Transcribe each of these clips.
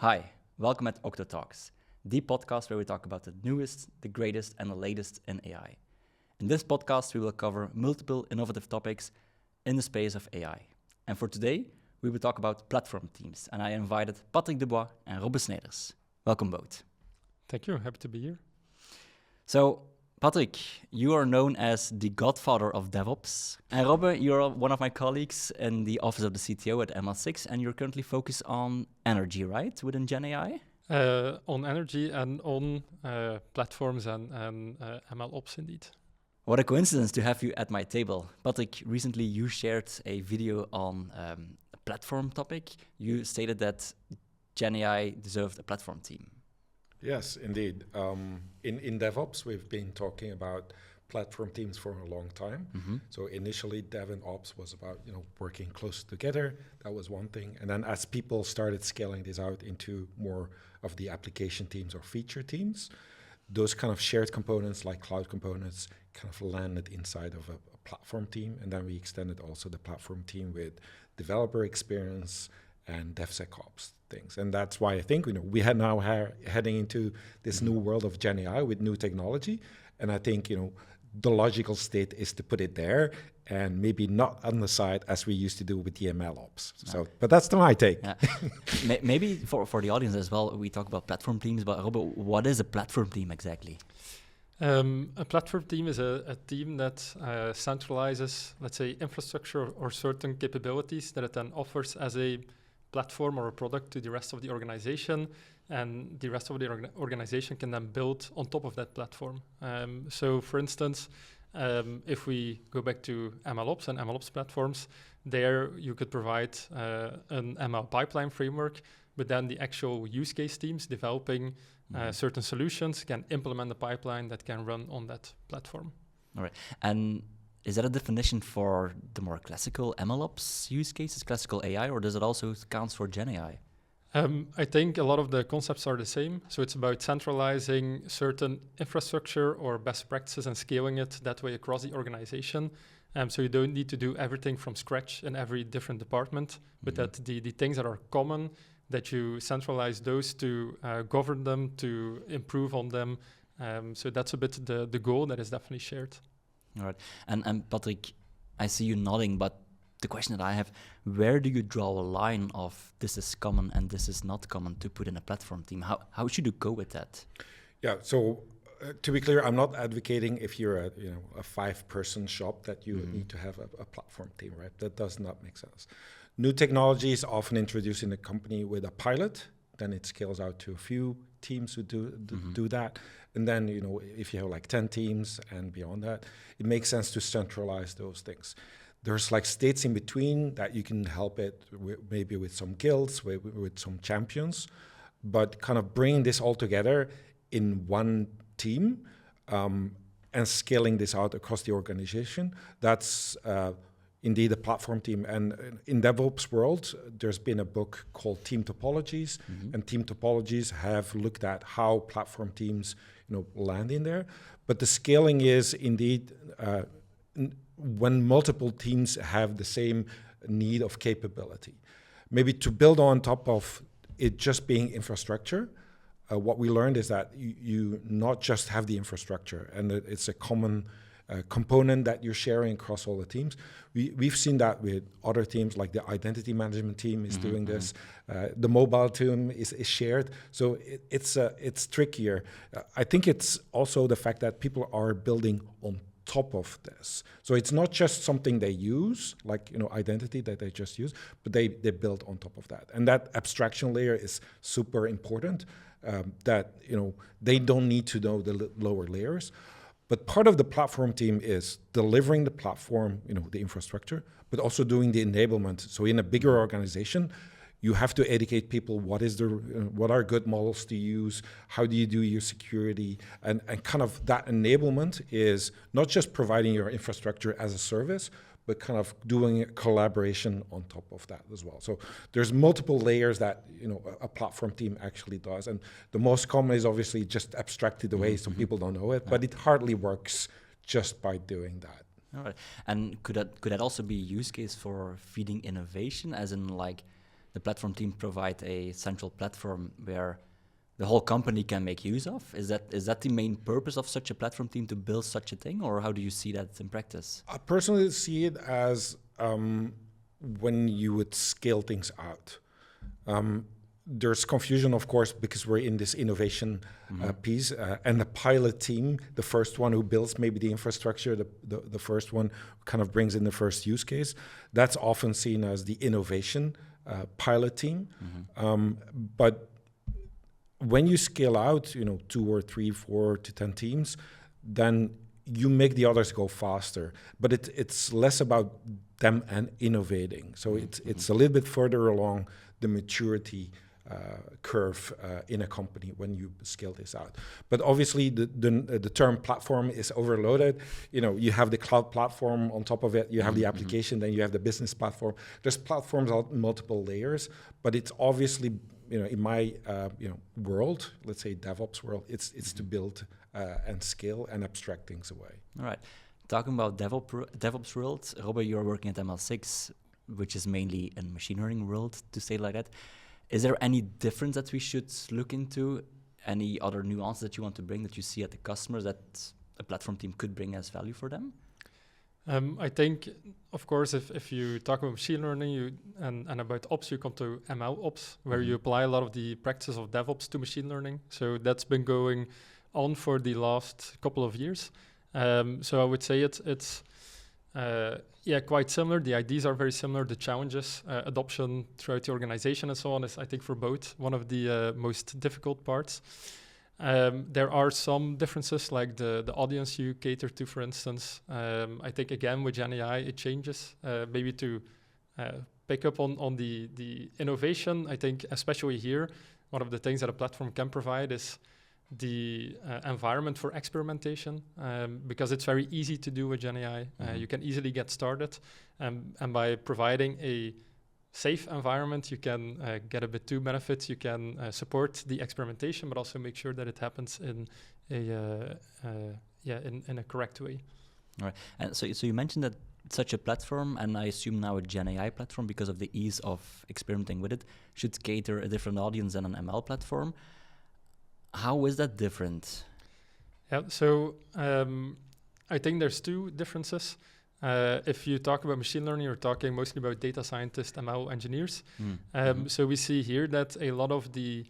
Hi, welcome at Octo Talks, the podcast where we talk about the newest, the greatest, and the latest in AI. In this podcast, we will cover multiple innovative topics in the space of AI. And for today, we will talk about platform teams, and I invited Patrick Debois and Robbe Sneyders. Welcome both. Thank you, happy to be here. So, Patrick, you are known as the godfather of DevOps. And Robbe, you're one of my colleagues in the office of the CTO at ML6, and you're currently focused on energy, right, within Gen AI? On energy and on platforms and ML ops, indeed. What a coincidence to have you at my table. Patrick, recently you shared a video on a platform topic. You stated that Gen AI deserved a platform team. Yes, indeed. In DevOps, we've been talking about platform teams for a long time. Mm-hmm. So initially, Dev and Ops was about working close together. That was one thing. And then as people started scaling this out into more of the application teams or feature teams, those kind of shared components like cloud components kind of landed inside of a platform team. And then we extended also the platform team with developer experience and DevSecOps things. And that's why I think we had now heading into this new world of Gen AI with new technology. And I think the logical state is to put it there and maybe not on the side as we used to do with the ML ops. So, but that's my take. Yeah. Maybe for the audience as well, we talk about platform teams, but Robbe, what is a platform team exactly? A platform team is a team that centralizes, let's say, infrastructure or certain capabilities that it then offers as a platform or a product to the rest of the organization, and the rest of the organization can then build on top of that platform. So for instance, if we go back to MLOps and MLOps platforms, there you could provide an ML pipeline framework, but then the actual use case teams developing certain solutions can implement the pipeline that can run on that platform. All right. And is that a definition for the more classical MLOps use cases, classical AI, or does it also count for Gen AI? I think a lot of the concepts are the same. So it's about centralizing certain infrastructure or best practices and scaling it that way across the organization. So you don't need to do everything from scratch in every different department, but that the things that are common, that you centralize those to govern them, to improve on them. So that's a bit the goal that is definitely shared. All right. And Patrick, I see you nodding, but the question that I have, where do you draw a line of this is common and this is not common to put in a platform team? How should you go with that? Yeah, so to be clear, I'm not advocating if you're a 5-person shop that you need to have a platform team, right? That does not make sense. New technology is often introduced in a company with a pilot, then it scales out to a few teams who do that. And then, if you have like 10 teams and beyond that, it makes sense to centralize those things. There's like states in between that you can help it maybe with some guilds, with some champions, but kind of bringing this all together in one team and scaling this out across the organization, that's indeed a platform team. And in DevOps world, there's been a book called Team Topologies, and Team Topologies have looked at how platform teams land in there. But the scaling is indeed when multiple teams have the same need of capability. Maybe to build on top of it just being infrastructure, what we learned is that you not just have the infrastructure and it's a common component that you're sharing across all the teams. We've seen that with other teams, like the identity management team is doing this. The mobile team is shared. So it's trickier. I think it's also the fact that people are building on top of this. So it's not just something they use, like identity that they just use, but they build on top of that. And that abstraction layer is super important, that they don't need to know the lower layers. But part of the platform team is delivering the platform, the infrastructure, but also doing the enablement. So in a bigger organization, you have to educate people what are good models to use, how do you do your security, and kind of that enablement is not just providing your infrastructure as a service, but kind of doing collaboration on top of that as well. So there's multiple layers that a platform team actually does, and the most common is obviously just abstracted away, so people don't know it, but it hardly works just by doing that. All right, and could that also be a use case for feeding innovation, as in like the platform team provide a central platform where the whole company can make use of? Is that the main purpose of such a platform team, to build such a thing, or how do you see that in practice? I personally see it as when you would scale things out. There's confusion, of course, because we're in this innovation piece, and the pilot team, the first one who builds maybe the infrastructure, the first one who kind of brings in the first use case, that's often seen as the innovation pilot team. But when you scale out, 2 or 3, 4 to 10 teams, then you make the others go faster. But it's less about them and innovating. So it's a little bit further along the maturity curve in a company when you scale this out. But obviously the term platform is overloaded. You have the cloud platform on top of it, you have the application, then you have the business platform. There's platforms on multiple layers, but it's obviously, in my world, let's say DevOps world, it's to build and scale and abstract things away. All right. Talking about DevOps world, Robbe, you're working at ML6, which is mainly a machine learning world, to say it like that. Is there any difference that we should look into? Any other nuances that you want to bring that you see at the customers that a platform team could bring as value for them? I think, of course, if you talk about machine learning and about ops, you come to ML ops, where you apply a lot of the practices of DevOps to machine learning. So that's been going on for the last couple of years. So I would say it's quite similar. The ideas are very similar. The challenges, adoption throughout the organization and so on is, I think, for both one of the most difficult parts. There are some differences, like the audience you cater to, for instance. I think, again, with GenAI, it changes. Maybe to pick up on the innovation, I think, especially here, one of the things that a platform can provide is the environment for experimentation, because it's very easy to do with GenAI. You can easily get started, and by providing a safe environment, you can get a bit two benefits. You can support the experimentation, but also make sure that it happens in a correct way. All right. And so you mentioned that such a platform, and I assume now a GenAI platform, because of the ease of experimenting with it, should cater a different audience than an ML platform. How is that different? Yeah, so I think there's two differences. If you talk about machine learning, you're talking mostly about data scientists, ML engineers. So we see here that a lot of the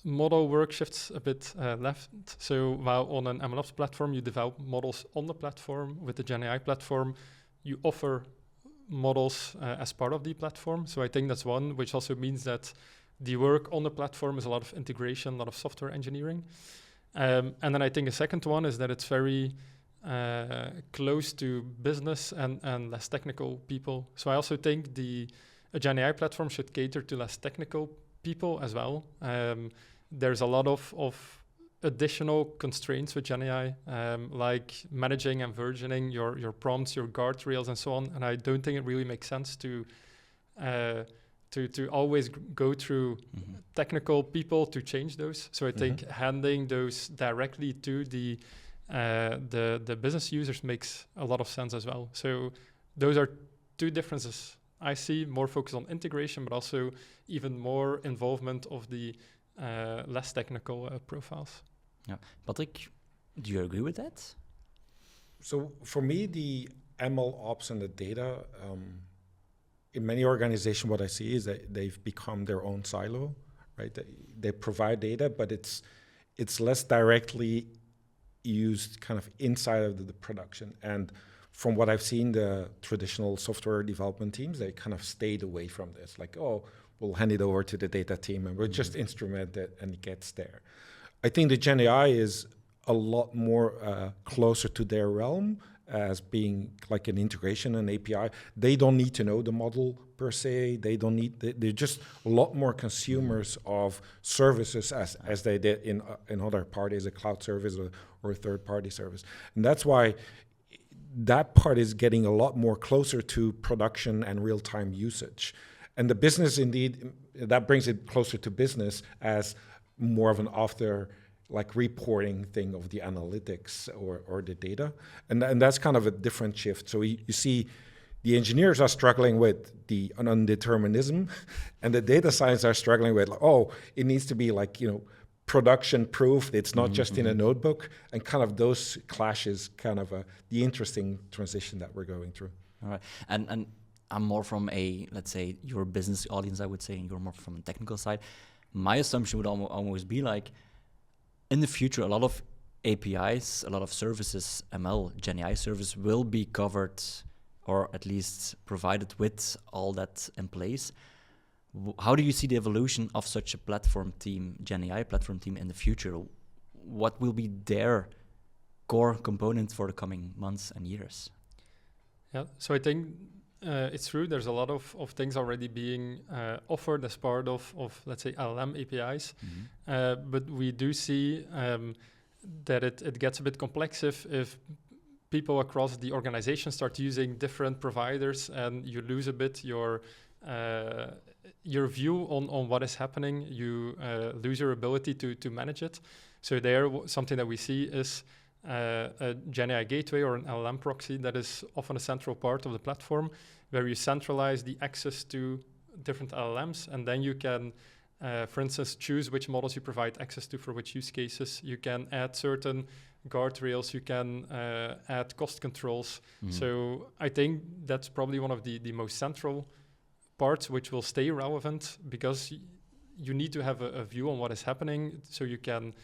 model work shifts a bit left. So while on an MLOps platform, you develop models on the platform, with the GenAI platform, you offer models as part of the platform. So I think that's one, which also means that the work on the platform is a lot of integration, a lot of software engineering. And then I think a second one is that it's very close to business and less technical people. So I also think a GenAI platform should cater to less technical people as well. There's a lot of additional constraints with GenAI, like managing and versioning your prompts, your guardrails, and so on. And I don't think it really makes sense to always go through technical people to change those. So I think handing those directly to the business users makes a lot of sense as well. So those are two differences. I see more focus on integration, but also even more involvement of the less technical profiles. Yeah. Patrick, do you agree with that? So for me, the ML ops and the data, in many organizations, what I see is that they've become their own silo, right? They provide data, but it's less directly used kind of inside of the production. And from what I've seen, the traditional software development teams, they kind of stayed away from this. Like, oh, we'll hand it over to the data team and we'll just instrument it and it gets there. I think the GenAI is a lot more closer to their realm as being like an integration, an API. They don't need to know the model per se. They're just a lot more consumers of services as they did in other parties, a cloud service or a third-party service. And that's why that part is getting a lot more closer to production and real-time usage. And the business, indeed, that brings it closer to business as more of an after like reporting thing of the analytics or the data. And that's kind of a different shift. So you see the engineers are struggling with the undeterminism, and the data science are struggling with, it needs to be production proof. It's not just in a notebook, and kind of those clashes, kind of the interesting transition that we're going through. All right, and I'm more from let's say, your business audience, I would say, and you're more from a technical side. My assumption would almost be like, in the future, a lot of APIs, a lot of services, ML, GenAI service will be covered, or at least provided with all that in place. How do you see the evolution of such a platform team, GenAI platform team, in the future? What will be their core component for the coming months and years? Yeah, so I think it's true. There's a lot of things already being offered as part of let's say, LLM APIs. But we do see that it gets a bit complex if people across the organization start using different providers, and you lose a bit your view on what is happening. You lose your ability to manage it. So something that we see is a GenAI gateway or an LLM proxy that is often a central part of the platform, where you centralize the access to different LLMs, and then you can, for instance, choose which models you provide access to for which use cases. You can add certain guardrails, you can add cost controls. So I think that's probably one of the most central parts which will stay relevant, because you need to have a view on what is happening, so you can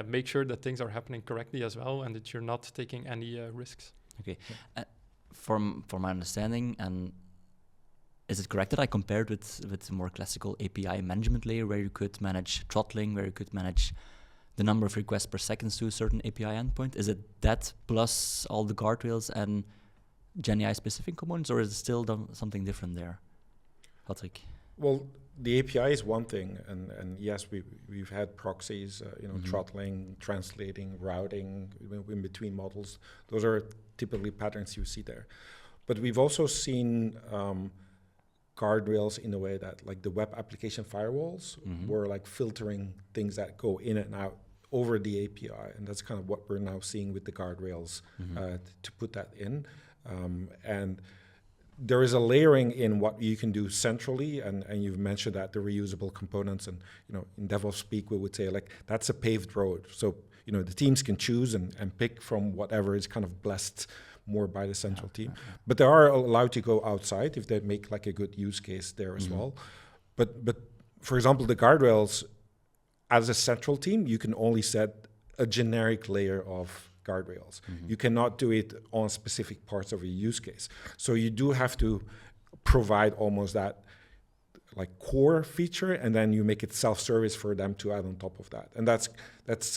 make sure that things are happening correctly as well, and that you're not taking any risks. Okay. From my understanding, and is it correct that I compared with the more classical API management layer, where you could manage throttling, where you could manage the number of requests per second to a certain API endpoint? Is it that plus all the guardrails and GenAI specific components, or is it still something different there? Patrick? Well, the API is one thing, and yes, we've had proxies, throttling, translating, routing in between models. Those are typically patterns you see there. But we've also seen guardrails in a way that, like, the web application firewalls were like filtering things that go in and out over the API, and that's kind of what we're now seeing with the guardrails to put that in. And there is a layering in what you can do centrally, and you've mentioned that, the reusable components, and in DevOps speak we would say, like, that's a paved road. So the teams can choose and pick from whatever is kind of blessed more by the central team. But they are allowed to go outside if they make like a good use case there as well. But for example, the guardrails, as a central team, you can only set a generic layer of guardrails. You cannot do it on specific parts of a use case. So you do have to provide almost that like core feature, and then you make it self-service for them to add on top of that. And that's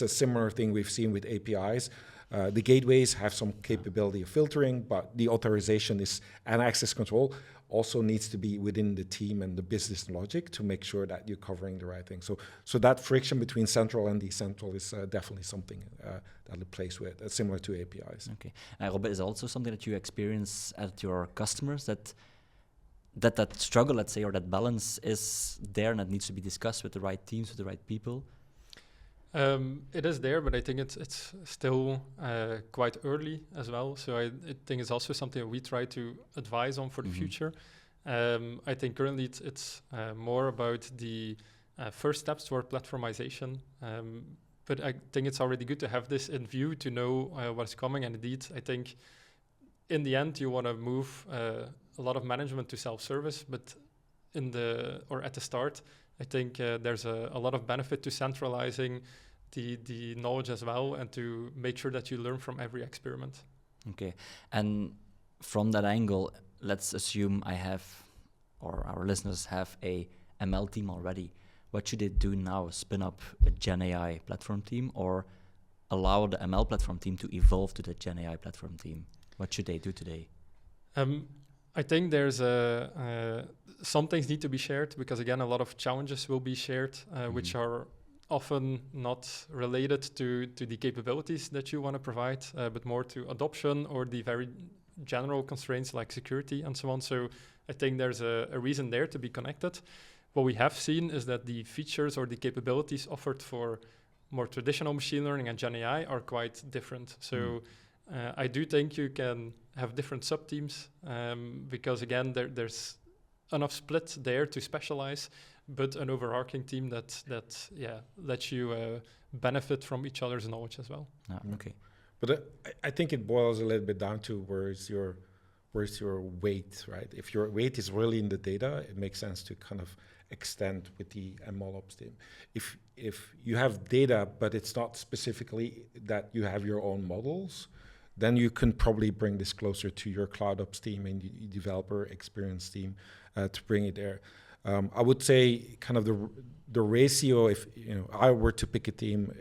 a similar thing we've seen with APIs. The gateways have some capability of filtering, but the authorization and access control also needs to be within the team and the business logic to make sure that you're covering the right thing. So that friction between central and decentral is definitely something that it plays with, similar to APIs. Okay. Robbe, is also something that you experience at your customers, that struggle, let's say, or that balance is there and that needs to be discussed with the right teams, with the right people? It is there, but I think it's still quite early as well. So I think it's also something that we try to advise on for the future. I think currently it's more about the first steps toward platformization. But I think it's already good to have this in view, to know what's coming. And indeed, I think in the end, you want to move a lot of management to self-service, but at the start, I think there's a lot of benefit to centralizing the knowledge as well, and to make sure that you learn from every experiment. Okay, and from that angle, let's assume I have, or our listeners have, a ML team already. What should they do now? Spin up a GenAI platform team, or allow the ML platform team to evolve to the GenAI platform team? What should they do today? I think there's some things need to be shared, because again, a lot of challenges will be shared, which are often not related to the capabilities that you want to provide, but more to adoption or the very general constraints like security and so on. So I think there's a reason there to be connected. What we have seen is that the features or the capabilities offered for more traditional machine learning and GenAI are quite different. So I do think you can have different sub-teams because, again, there's enough split there to specialize, but an overarching team that lets you benefit from each other's knowledge as well. Okay. But I think it boils a little bit down to where's your weight, right? If your weight is really in the data, it makes sense to kind of extend with the MLOps team. If you have data, but it's not specifically that you have your own models, then you can probably bring this closer to your CloudOps team and the developer experience team to bring it there. I would say kind of the ratio, if I were to pick a team,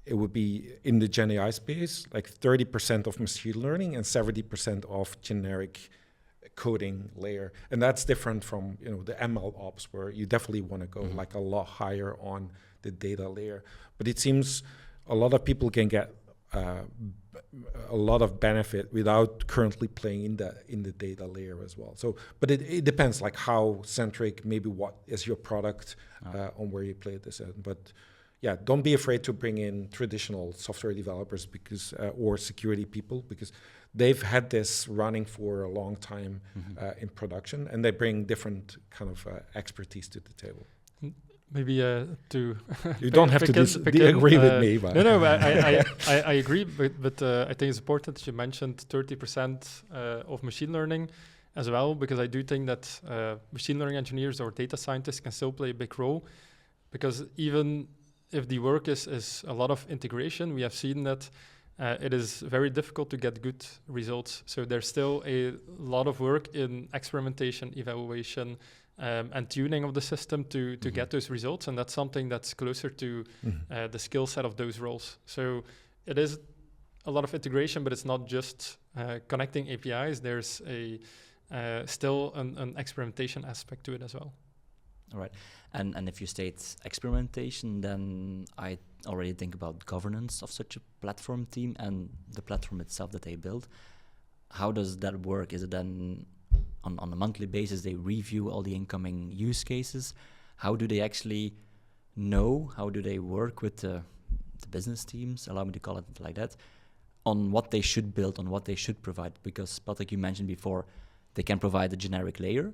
it would be in the Gen AI space, like 30% of machine learning and 70% of generic coding layer. And that's different from the ML ops, where you definitely want to go like a lot higher on the data layer. But it seems a lot of people can get a lot of benefit without currently playing in the data layer as well. So, but it depends, like how centric, maybe what is your product on where you play this in. But yeah, don't be afraid to bring in traditional software developers because or security people, because they've had this running for a long time in production, and they bring different kind of expertise to the table. Maybe to you don't have to agree with me, but no, I agree, but I think it's important that you mentioned 30% of machine learning as well, because I do think that machine learning engineers or data scientists can still play a big role, because even if the work is a lot of integration, we have seen that it is very difficult to get good results. So there's still a lot of work in experimentation, evaluation, and tuning of the system to get those results. And that's something that's closer to the skill set of those roles. So it is a lot of integration, but it's not just connecting APIs. There's still an experimentation aspect to it as well. All right. And if you state experimentation, then I already think about governance of such a platform team and the platform itself that they build. How does that work? Is it then on a monthly basis they review all the incoming use cases? How do they actually know? How do they work with the business teams, allow me to call it like that, on what they should build, on what they should provide? Because, Patrick, you mentioned before, they can provide a generic layer,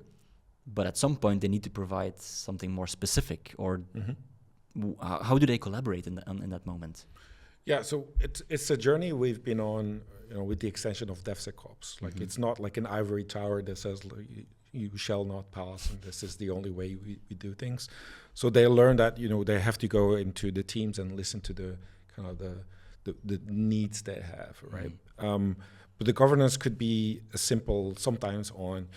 but at some point they need to provide something more specific, or how do they collaborate in that moment? Yeah, so it's a journey we've been on, with the extension of DevSecOps. Like it's not like an ivory tower that says you shall not pass, and this is the only way we do things. So they learn that they have to go into the teams and listen to the kind of the needs they have, right? But the governance could be simple sometimes on,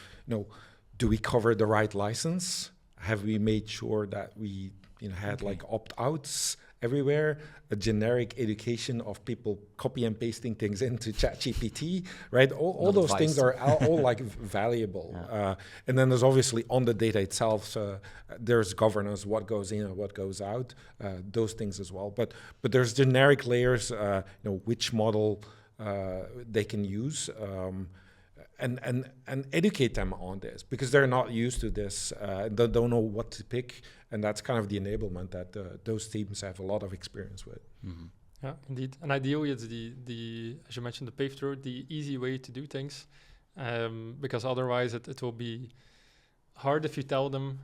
do we cover the right license? Have we made sure that we had like opt-outs everywhere? A generic education of people copy and pasting things into ChatGPT, right? All those things are all like valuable. Yeah. And then there's obviously on the data itself, there's governance, what goes in and what goes out, those things as well. But there's generic layers, which model they can use. And educate them on this, because they're not used to this, they don't know what to pick, and that's kind of the enablement that those teams have a lot of experience with. Yeah, indeed. And ideally, it's the as you mentioned, the paved road, the easy way to do things, because otherwise it will be hard if you tell them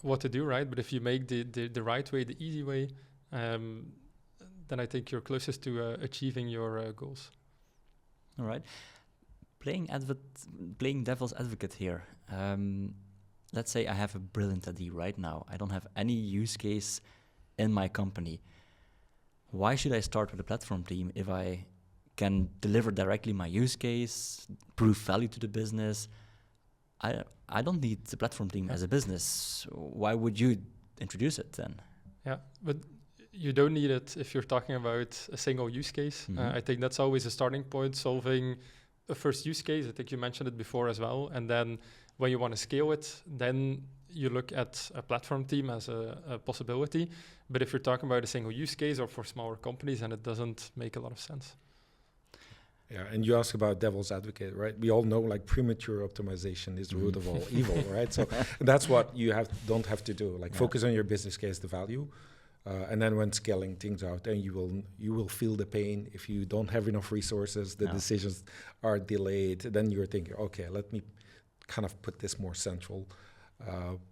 what to do, right? But if you make the right way, the easy way, then I think you're closest to achieving your goals. All right. Playing devil's advocate here. Let's say I have a brilliant idea right now. I don't have any use case in my company. Why should I start with a platform team if I can deliver directly my use case, prove value to the business? I don't need the platform team as a business. Why would you introduce it then? Yeah, but you don't need it if you're talking about a single use case. I think that's always a starting point, solving a first use case. I think you mentioned it before as well. And then when you want to scale it, then you look at a platform team as a possibility. But if you're talking about a single use case or for smaller companies, then it doesn't make a lot of sense. Yeah, and you ask about devil's advocate, right? We all know like premature optimization is the root of all evil, right? So that's what you don't have to do. Like focus on your business case, the value. And then when scaling things out, then you will feel the pain if you don't have enough resources, the decisions are delayed. Then you're thinking, okay, let me kind of put this more central.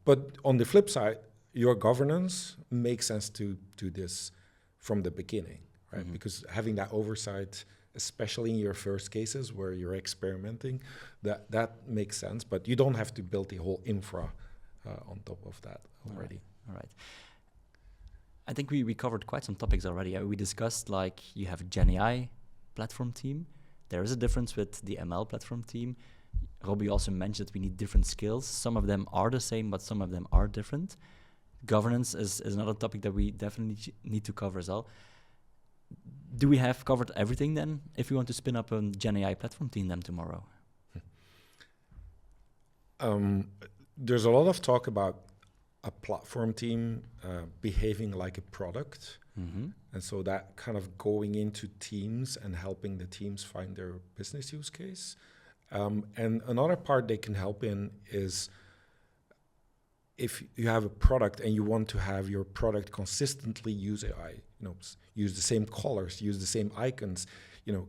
But on the flip side, your governance makes sense to do this from the beginning, right? Mm-hmm. Because having that oversight, especially in your first cases where you're experimenting, that makes sense. But you don't have to build the whole infra on top of that already. All right. I think we covered quite some topics already. We discussed like you have a GenAI platform team. There is a difference with the ML platform team. Robbe also mentioned that we need different skills. Some of them are the same, but some of them are different. Governance is another topic that we definitely need to cover as well. Do we have covered everything then, if we want to spin up a GenAI platform team then tomorrow? There's a lot of talk about a platform team behaving like a product. Mm-hmm. And so that kind of going into teams and helping the teams find their business use case. And another part they can help in is if you have a product and you want to have your product consistently use AI, use the same colors, use the same icons,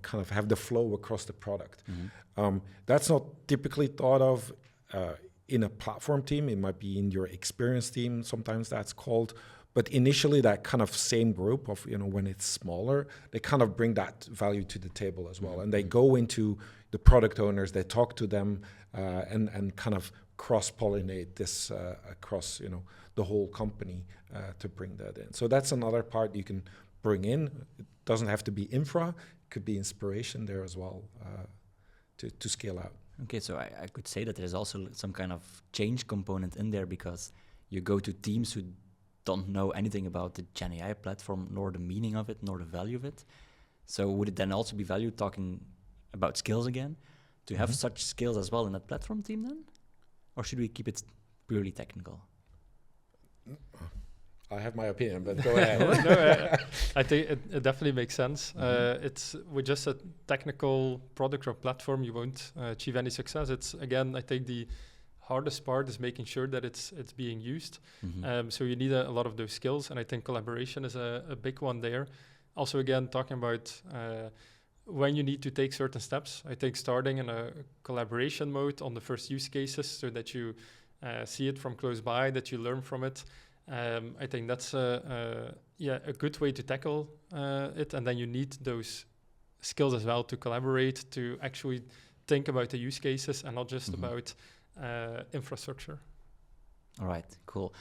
kind of have the flow across the product. Mm-hmm. That's not typically thought of in a platform team. It might be in your experience team, sometimes that's called. But initially, that kind of same group of, when it's smaller, they kind of bring that value to the table as well. Mm-hmm. And they go into the product owners, they talk to them and kind of cross-pollinate this across, the whole company to bring that in. So that's another part you can bring in. It doesn't have to be infra. It could be inspiration there as well to scale out. Okay, so I could say that there's also some kind of change component in there because you go to teams who don't know anything about the GenAI platform, nor the meaning of it, nor the value of it. So would it then also be value talking about skills again, to have such skills as well in that platform team then? Or should we keep it purely technical? I have my opinion, but go ahead. I think it definitely makes sense. It's with just a technical product or platform, you won't achieve any success. It's again, I think the hardest part is making sure that it's being used. Mm-hmm. So you need a lot of those skills, and I think collaboration is a big one there. Also, again, talking about when you need to take certain steps. I think starting in a collaboration mode on the first use cases, so that you see it from close by, that you learn from it. I think that's a good way to tackle it, and then you need those skills as well to collaborate, to actually think about the use cases and not just about infrastructure. All right, cool.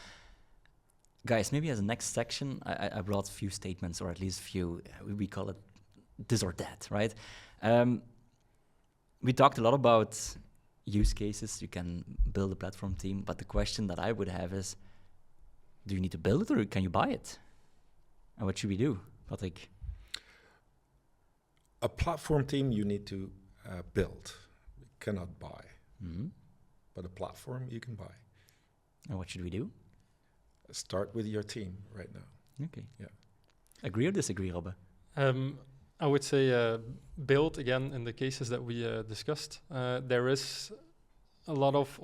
Guys, maybe as a next section, I brought a few statements, or at least few, we call it this or that, right? We talked a lot about use cases. You can build a platform team, but the question that I would have is, do you need to build it or can you buy it? And what should we do, Patrick? A platform team you need to build. You cannot buy. Mm-hmm. But a platform you can buy. And what should we do? Start with your team right now. Okay. Yeah. Agree or disagree, Robbe? I would say build, again, in the cases that we discussed. There is a lot of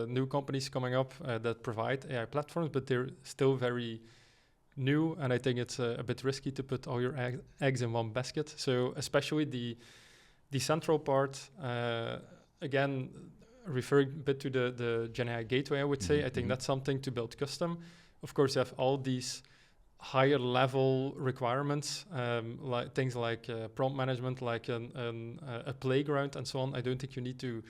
new companies coming up that provide AI platforms, but they're still very new, and I think it's a bit risky to put all your eggs in one basket. So especially the central part, again, referring a bit to the GenAI gateway, I would say, I think that's something to build custom. Of course, you have all these higher level requirements, like things like prompt management, like a playground and so on. I don't think you need to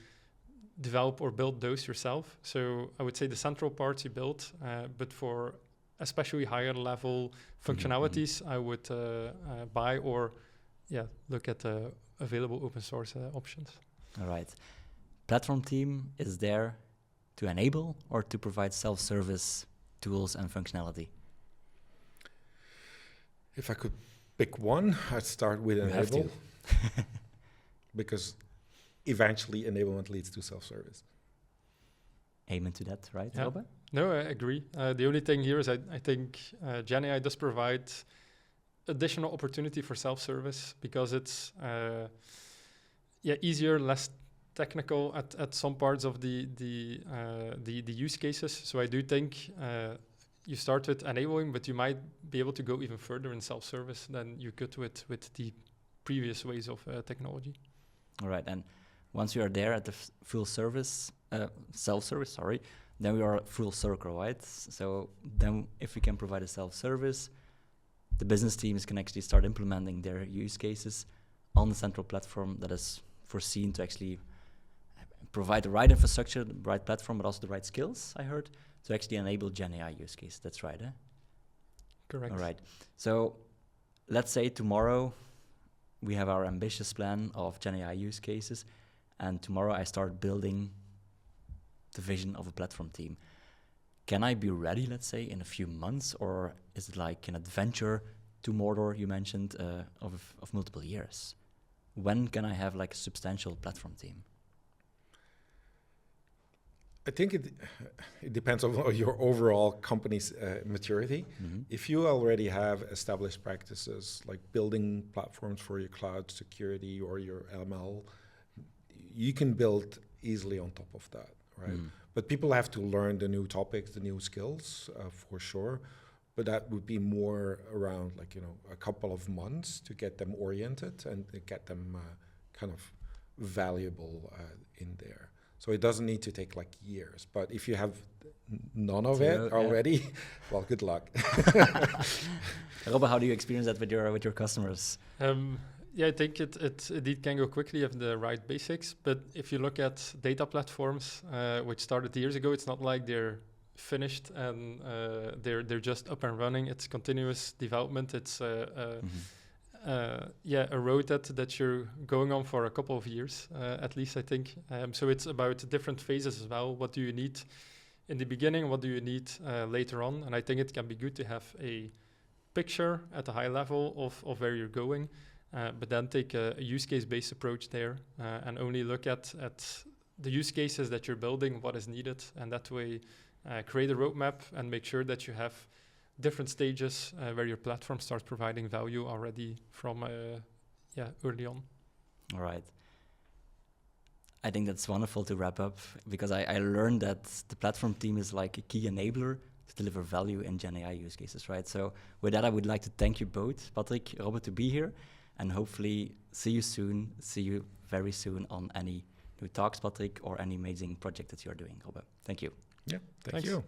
develop or build those yourself. So I would say the central parts you build, but for especially higher level functionalities, I would buy or look at the available open source options. All right. Platform team is there to enable or to provide self-service tools and functionality? If I could pick one, I'd start with enable. Because eventually enablement leads to self-service. Amen to that, right, yeah. Robbe? No, I agree. The only thing here is I think GenAI does provide additional opportunity for self-service because it's easier, less technical at some parts of the use cases. So I do think you start with enabling, but you might be able to go even further in self-service than you could with the previous ways of technology. All right, and once you are there at the full service, self-service, sorry, then we are full circle, right? So then if we can provide a self-service, the business teams can actually start implementing their use cases on the central platform that is foreseen to actually provide the right infrastructure, the right platform, but also the right skills, I heard, to actually enable Gen AI use case. That's right, eh? Correct. All right. So let's say tomorrow we have our ambitious plan of Gen AI use cases, and tomorrow I start building the vision of a platform team. Can I be ready, let's say, in a few months, or is it like an adventure to Mordor, you mentioned, of multiple years? When can I have like a substantial platform team? I think it depends on your overall company's maturity. Mm-hmm. If you already have established practices like building platforms for your cloud security or your ML, you can build easily on top of that, right? Mm. But people have to learn the new topics, the new skills, for sure. But that would be more around like, a couple of months to get them oriented and to get them kind of valuable in there. So it doesn't need to take like years. But if you have none of it already, well, good luck. Robbe, how do you experience that with your customers? Yeah, I think it indeed can go quickly if the right basics. But if you look at data platforms, which started years ago, it's not like they're finished and they're just up and running. It's continuous development. It's a road that you're going on for a couple of years, at least I think. So it's about different phases as well. What do you need in the beginning? What do you need later on? And I think it can be good to have a picture at a high level of where you're going, but then take a use case based approach there and only look at the use cases that you're building, what is needed, and that way create a roadmap and make sure that you have different stages where your platform starts providing value already from early on. All right. I think that's wonderful to wrap up, because I learned that the platform team is like a key enabler to deliver value in Gen AI use cases, right? So with that, I would like to thank you both, Patrick, Robbe, to be here, and hopefully see you very soon on any new talks, Patrick, or any amazing project that you're doing, Robbe. Thank you. Yeah, thank Thanks. you.